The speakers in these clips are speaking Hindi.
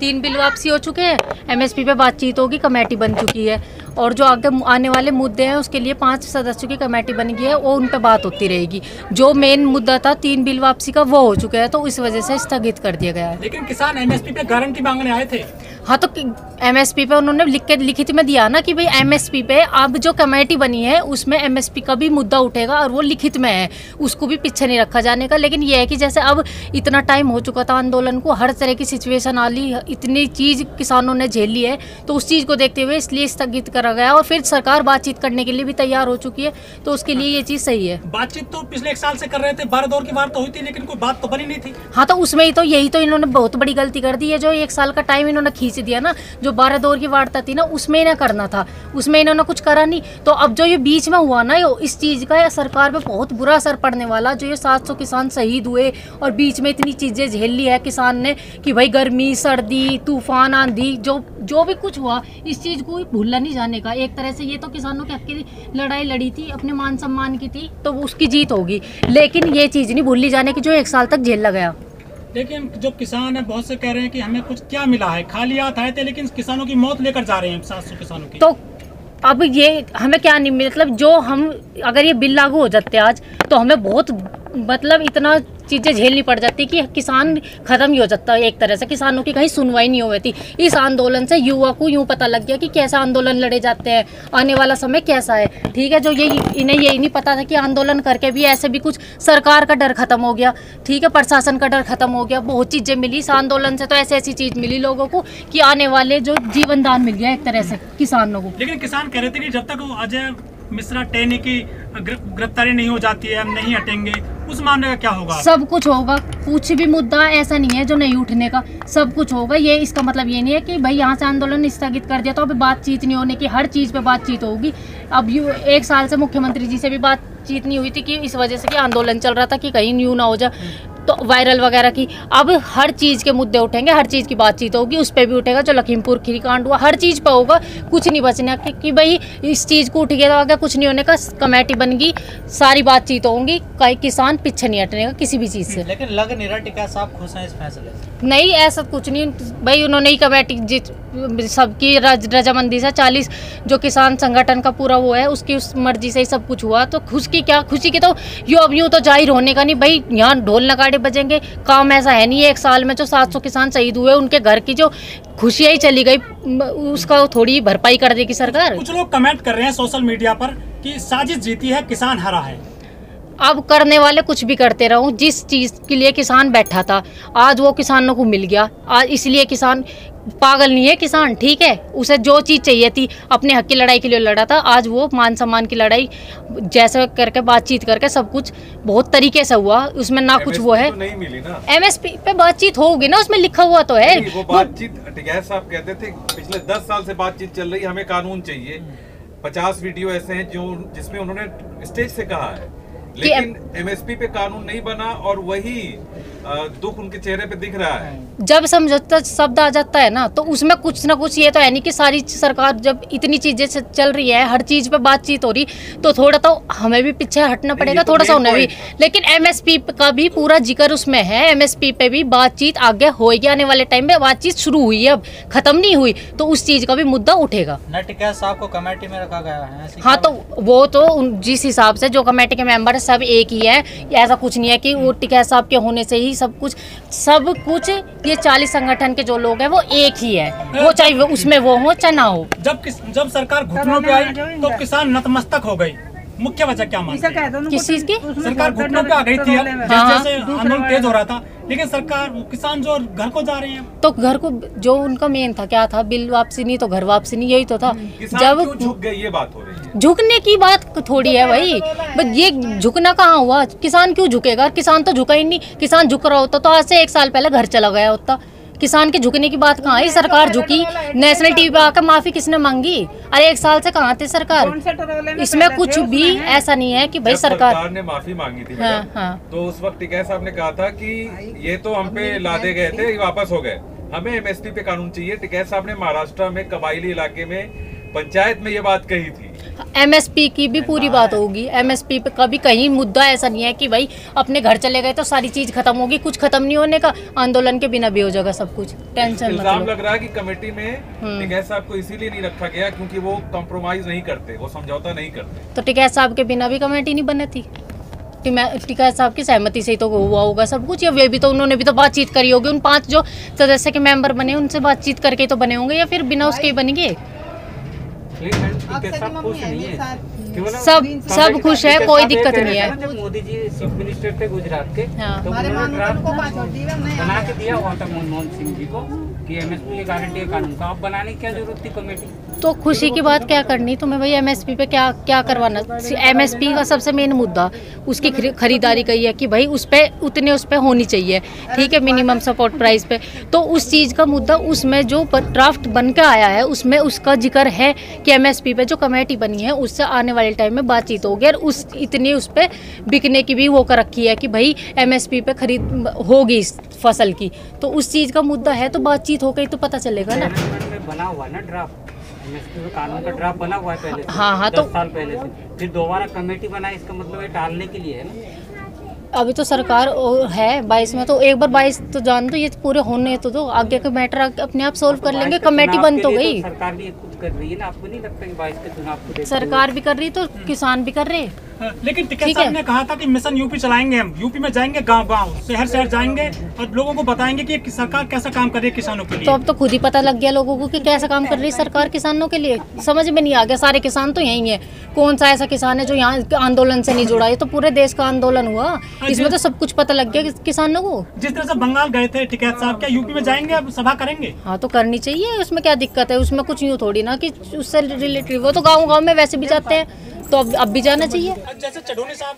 3 बिल वापसी हो चुके हैं, एमएसपी पे बातचीत होगी, कमेटी बन चुकी है, और जो आगे आने वाले मुद्दे हैं उसके लिए 5 सदस्यों की कमेटी बन गई है, वो उन पे बात होती रहेगी। जो मेन मुद्दा था 3 बिल वापसी का वो हो चुका है, तो इस वजह से स्थगित कर दिया गया है। लेकिन किसान एमएसपी पे गारंटी मांगने आए थे। हाँ, तो एमएसपी पे उन्होंने लिखित में दिया ना कि भाई एमएसपी पे अब जो कमेटी बनी है उसमें एमएसपी का भी मुद्दा उठेगा, और वो लिखित में है, उसको भी पीछे नहीं रखा जाने का। लेकिन ये है कि जैसे अब इतना टाइम हो चुका था आंदोलन को, हर तरह की सिचुएशन आ ली, इतनी चीज़ किसानों ने झेल ली है, तो उस चीज़ को देखते हुए इसलिए स्थगित करा गया, और फिर सरकार बातचीत करने के लिए भी तैयार हो चुकी है, तो उसके लिए ये चीज़ सही है। बातचीत तो पिछले 1 साल से कर रहे थे, 12 दौर की बात तो हुई थी, लेकिन कोई बात तो बनी नहीं थी। हाँ, तो उसमें ही तो यही तो इन्होंने बहुत बड़ी गलती कर दी है, जो 1 साल का टाइम इन्होंने खींच दिया ना, जो 12 दौर की वार्ता थी ना, उसमें इन्हें करना था, उसमें इन्होंने कुछ करा नहीं। तो अब जो ये बीच में हुआ ना, इस चीज़ का सरकार पे बहुत बुरा असर पड़ने वाला। जो ये 700 किसान शहीद हुए और बीच में इतनी चीज़ें झेल ली है किसान ने कि भाई गर्मी, सर्दी, तूफान, आंधी, जो भी कुछ हुआ, इस चीज़ को भूलना नहीं जाने का। एक तरह से ये तो किसानों के हक की लड़ाई लड़ी थी, अपने मान सम्मान की थी, तो उसकी जीत होगी, लेकिन ये चीज़ नहीं भूलनी जाने की जो 1 साल तक झेला गया। लेकिन जो किसान है बहुत से कह रहे हैं कि हमें कुछ क्या मिला है, खाली हाथ आए थे, लेकिन किसानों की मौत लेकर जा रहे हैं 700 किसानों की। तो अब ये हमें क्या नहीं, मतलब जो हम अगर ये बिल लागू हो जाते आज, तो हमें बहुत मतलब इतना चीज़ें झेलनी पड़ जाती कि किसान ख़त्म ही हो जाता है। एक तरह से किसानों की कहीं सुनवाई नहीं होती। इस आंदोलन से युवा को यूँ पता लग गया कि कैसा आंदोलन लड़े जाते हैं, आने वाला समय कैसा है। ठीक है, जो ये इन्हें यही नहीं पता था कि आंदोलन करके भी ऐसे भी कुछ सरकार का डर खत्म हो गया, ठीक है, प्रशासन का डर खत्म हो गया, बहुत चीज़ें मिली इस आंदोलन से। तो ऐसी चीज़ मिली लोगों को कि आने वाले जो जीवन दान मिल गया एक तरह से किसानों को। लेकिन किसान कह रहे थे कि जब तक अजय मिश्रा टेनी की गिरफ्तारी नहीं हो जाती है, हम नहीं हटेंगे। उस मामले का क्या होगा? सब कुछ होगा, कुछ भी मुद्दा ऐसा नहीं है जो नहीं उठने का, सब कुछ होगा। ये इसका मतलब ये नहीं है कि भाई यहाँ से आंदोलन स्थगित कर दिया तो अब बातचीत नहीं होने की, हर चीज़ पे बातचीत होगी। अब 1 साल से मुख्यमंत्री जी से भी बातचीत नहीं हुई थी कि इस वजह से कि आंदोलन चल रहा था कि कहीं न्यू ना हो जाए, तो वायरल वगैरह की। अब हर चीज़ के मुद्दे उठेंगे, हर चीज़ की बातचीत होगी, उस पर भी उठेगा। जो लखीमपुर खीरी कांड हुआ, हर चीज़ पर होगा, कुछ नहीं बचना कि भाई इस चीज़ को उठ गया तो आगे कुछ नहीं होने का। कमेटी बन गई, सारी बातचीत होंगी, कई किसान पीछे नहीं हटने का किसी भी चीज़ से। लेकिन लग नहीं रहा टिकैत साहब खुश हैं इस फैसले से? नहीं, ऐसा कुछ नहीं भाई, उन्होंने ही कमेटी सबकी रजामंदी से 40 जो किसान संगठन का पूरा वो है उसकी उस मर्जी से ही सब कुछ हुआ। तो खुशी की तो यूँ तो जाहिर होने का नहीं भाई, यहाँ ढोल नगाड़े बजेंगे, काम ऐसा है नहीं। 1 साल में जो 700 किसान शहीद हुए, उनके घर की जो खुशियाँ ही चली गई, उसका थोड़ी भरपाई कर देगी सरकार। कुछ लोग कमेंट कर रहे हैं सोशल मीडिया पर कि साजिश जीती है, किसान हारा है। अब करने वाले कुछ भी करते रहूं, जिस चीज़ के लिए किसान बैठा था आज वो किसानों को मिल गया। आज इसलिए किसान पागल नहीं है, किसान ठीक है, उसे जो चीज़ चाहिए थी अपने हक की लड़ाई के लिए लड़ा था। आज वो मान सम्मान की लड़ाई जैसे करके बातचीत करके सब कुछ बहुत तरीके से हुआ, उसमें ना कुछ वो है। तो नहीं मिली ना एमएसपी पे बातचीत होगी ना, उसमें लिखा हुआ तो है। वो बातचीत टिकैत साहब कहते थे पिछले 10 साल से बातचीत चल रही है, हमें कानून चाहिए। 50 वीडियो ऐसे हैं जिसमें उन्होंने स्टेज से कहा है, लेकिन एमएसपी पे कानून नहीं बना, और वही दुख उनके चेहरे पे दिख रहा है। जब समझौता शब्द आ जाता है ना, तो उसमें कुछ ना कुछ ये तो है नहीं कि सारी सरकार जब इतनी चीजें चल रही है, हर चीज पे बातचीत हो रही, तो थोड़ा तो हमें भी पीछे हटना पड़ेगा, तो थोड़ा सा उन्हें भी। लेकिन एमएसपी का भी पूरा जिक्र उसमें है, एमएसपी पे भी बातचीत आगे होगी, आने वाले टाइम में बातचीत शुरू हुई है, अब खत्म नहीं हुई, तो उस चीज का भी मुद्दा उठेगा। टिकैत साहब को कमेटी में रखा गया है। हाँ, तो वो तो जिस हिसाब से जो कमेटी के मेंबर है सब एक ही है, ऐसा कुछ नहीं है कि वो टिकैत साहब के होने से ही सब कुछ ये 40 संगठन के जो लोग हैं वो एक ही है, वो चाहे उसमें वो हो चाहे ना हो। जब सरकार घुटनों पे आई तो किसान नतमस्तक हो गई। मुख्य वजह क्या मानते हैं? किस चीज की? सरकार घुटनों पे आ गई थी, जैसे आंदोलन तेज हो रहा था, लेकिन सरकार किसान जो घर को जा रहे हैं, तो घर को जो उनका मेन था क्या था, बिल वापसी नहीं तो घर वापसी नहीं, यही तो था। जब झुक गए ये बात हो रही है, झुकने की बात थोड़ी है भाई, ये झुकना कहाँ हुआ? किसान क्यों झुकेगा? किसान तो झुका ही नहीं। किसान झुक रहा होता तो आज से 1 साल पहले घर चला गया होता। किसान के झुकने की बात कहाँ है? सरकार झुकी, नेशनल टीवी पे आकर माफी किसने मांगी? अरे 1 साल से कहाँ थे सरकार? इसमें कुछ भी ऐसा नहीं है कि भाई सरकार ने माफी मांगी थी। हाँ। तो उस वक्त टिकैत साहब ने कहा था कि ये तो हम पे लादे गए थे, वापस हो गए, हमें एमएसपी पे कानून चाहिए। टिकैत साहब ने महाराष्ट्र में कबायली इलाके में पंचायत में ये बात कही थी। एमएसपी की भी पूरी बात होगी। एमएसपी पे कभी कहीं मुद्दा ऐसा नहीं है कि भाई अपने घर चले गए तो सारी चीज खत्म होगी, कुछ खत्म नहीं होने का, आंदोलन के बिना भी हो जाएगा सब कुछ, टेंशन मत इल्जाम लो। लग रहा है कि कमेटी में टिकैत साहब को इसीलिए नहीं रखा गया क्योंकि वो कॉम्प्रोमाइज नहीं करते, वो समझौता नहीं करते। तो टिकैत साहब के बिना भी कमेटी नहीं बनी थी, टिकैत साहब की सहमति से ही तो हुआ होगा सब कुछ, या वे भी तो उन्होंने भी तो बातचीत करी होगी, उन 5 जो सदस्य के मेंबर बने उनसे बातचीत करके तो बने होंगे, या फिर बिना उसके ही बनेंगे। सब खुश है, कोई दिक्कत नहीं है। जब मोदी जी चीफ मिनिस्टर थे गुजरात के, हाँ। तो उन्होंने ड्राफ्ट बना के दिया हुआ था मनमोहन सिंह जी को कि एमएसपी की गारंटी कानून का, अब बनाने की क्या जरूरत थी कमेटी? तो खुशी की बात क्या करनी तुम्हें भाई, एमएसपी पे क्या करवाना। एमएसपी का सबसे मेन मुद्दा उसकी खरीदारी का ही है कि भाई उस पे होनी चाहिए, ठीक है, मिनिमम सपोर्ट प्राइस पे। तो उस चीज़ का मुद्दा उसमें जो ड्राफ्ट बन के आया है उसमें उसका जिक्र है कि एमएसपी पे जो कमेटी बनी है उससे आने वाले टाइम में बातचीत होगी, और उस पे बिकने की भी वो कर रखी है कि भाई एमएसपी पे खरीद होगी इस फसल की। तो उस चीज़ का मुद्दा है, तो बातचीत हो गई तो पता चलेगा ना। बना हुआ ना ड्राफ्ट, एमएसपी में कानून का ड्राफ्ट बना हुआ है पहले से, हाँ 10 तो साल पहले से, फिर दोबारा कमेटी बनाई, इसका मतलब ये टालने के लिए है ना। अभी तो सरकार है 22 में, तो एक बार 22 तो जान दो, ये पूरे होने तो दो, आगे का मैटर अपने आप सोल्व कर लेंगे। कमेटी बन तो गई, सरकार भी कुछ कर रही है ना, आपको नहीं लगता कि 22 के चुनाव को सरकार भी कर रही तो किसान भी कर रहे। लेकिन टिकैत साहब ने कहा था कि मिशन यूपी चलाएंगे, हम यूपी में जाएंगे, गांव-गांव, शहर जाएंगे और लोगों को बताएंगे कि सरकार कैसा काम कर रही है किसानों के लिए। तो अब तो खुद ही पता लग गया लोगों को कि कैसा काम कर रही है सरकार किसानों के लिए। समझ में नहीं आ गया, सारे किसान तो यही है, कौन सा ऐसा किसान है जो यहाँ आंदोलन से नहीं जुड़ा। ये तो पूरे देश का आंदोलन हुआ, इसमें तो सब कुछ पता लग गया किसानों को। जिस तरह से बंगाल गए थे टिकैत साहब, क्या यूपी में जाएंगे, अब सभा करेंगे? हाँ तो करनी चाहिए, उसमें क्या दिक्कत है, उसमें कुछ यूँ थोड़ी ना कि उससे रिलेटेड, वो तो गाँव में वैसे भी जाते हैं, तो अब भी जाना चाहिए। जैसे चढ़ोनी साहब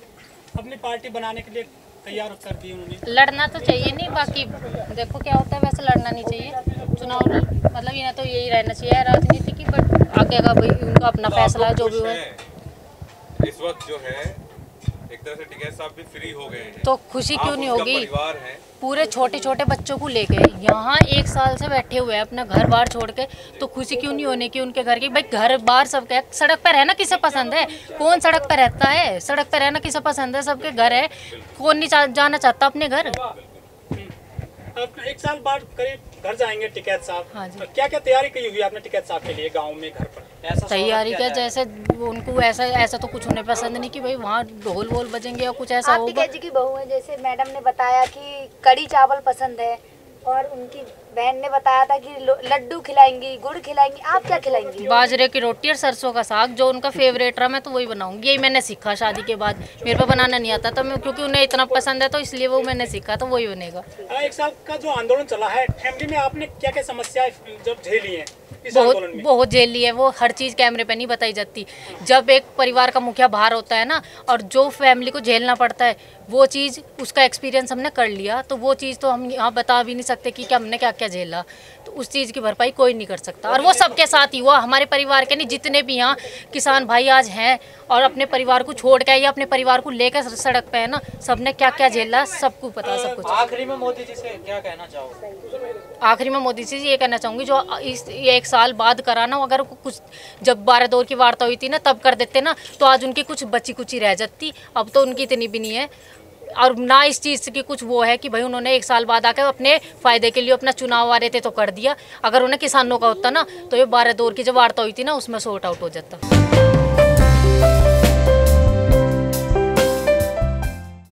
अपनी पार्टी बनाने के लिए तैयार कर दी उन्होंने। लड़ना तो चाहिए नहीं, बाकी देखो क्या होता है, वैसे लड़ना नहीं चाहिए चुनाव, मतलब इन्हें तो यही रहना चाहिए राजनीति की, बट आगे का भाई उनका अपना फैसला है जो भी हो। इस वक्त जो है एक तरह से टिकैत साहब भी फ्री हो गए हैं, तो खुशी क्यों नहीं होगी। परिवार है, पूरे छोटे छोटे बच्चों को लेके यहाँ 1 साल से बैठे हुए हैं अपना घर बार छोड़ के, तो खुशी क्यों नहीं होने की उनके घर की। भाई घर बार सबके, सड़क पर रहना किसे पसंद है, कौन सड़क पर रहता है, सड़क पर रहना किसे पसंद है, सबके घर है, कौन नहीं जाना चाहता अपने घर। अब 1 साल बाद करीब घर जाएंगे टिकैत साहब। हाँ जी। क्या क्या तैयारी की हुई आपने टिकैत साहब के लिए गाँव में, घर पर? तैयारी क्या, जैसे उनको ऐसा तो कुछ उन्हें पसंद नहीं कि भाई वहाँ ढोल वोल बजेंगे या कुछ ऐसा आप होगा। टिकैत जी की बहू है, जैसे मैडम ने बताया कि कड़ी चावल पसंद है, और उनकी बहन ने बताया था कि लड्डू खिलाएंगी, गुड़ खिलाएंगी, आप क्या खिलाएंगी? बाजरे की रोटी और सरसों का साग, जो उनका फेवरेट रहा मैं तो वही बनाऊंगी। यही मैंने सीखा शादी के बाद, मेरे पे बनाना नहीं आता था, मैं क्योंकि उन्हें इतना पसंद है तो इसलिए वो मैंने सीखा, तो वही बनेगा। 1 साल का जो आंदोलन चला है, फैमिली में आपने क्या क्या समस्याएं जब झेली हैं इस आंदोलन में? बहुत झेल ली है, वो हर चीज़ कैमरे पे नहीं बताई जाती। जब एक परिवार का मुखिया बाहर होता है ना, और जो फैमिली को झेलना पड़ता है, वो चीज़ उसका एक्सपीरियंस हमने कर लिया, तो वो चीज़ तो हम यहाँ बता भी नहीं सकते कि हमने क्या क्या झेला। तो उस चीज़ की भरपाई कोई नहीं कर सकता, और वो सबके साथ ही हुआ, हमारे परिवार के नहीं, जितने भी यहाँ किसान भाई आज हैं और अपने परिवार को छोड़ के या अपने परिवार को लेकर सड़क पे है ना, सबने क्या क्या झेला सबको पता, सब कुछ। आखिरी में मोदी जी से क्या कहना चाहोगे? आखिरी में मोदी जी से ये कहना चाहूँगी, जो इस 1 साल बाद कराना, अगर कुछ जब 12 दौर की वार्ता हुई थी ना तब कर देते ना, तो आज उनकी कुछ बची कुची रह जाती। अब तो उनकी इतनी भी नहीं है, और ना इस चीज़ की कुछ वो है कि भाई उन्होंने 1 साल बाद आकर अपने फ़ायदे के लिए अपना चुनाव आ रहे थे तो कर दिया। अगर उन्हें किसानों का होता ना, तो ये 12 दौर की जो वार्ता हुई थी ना उसमें सॉर्ट आउट हो जाता।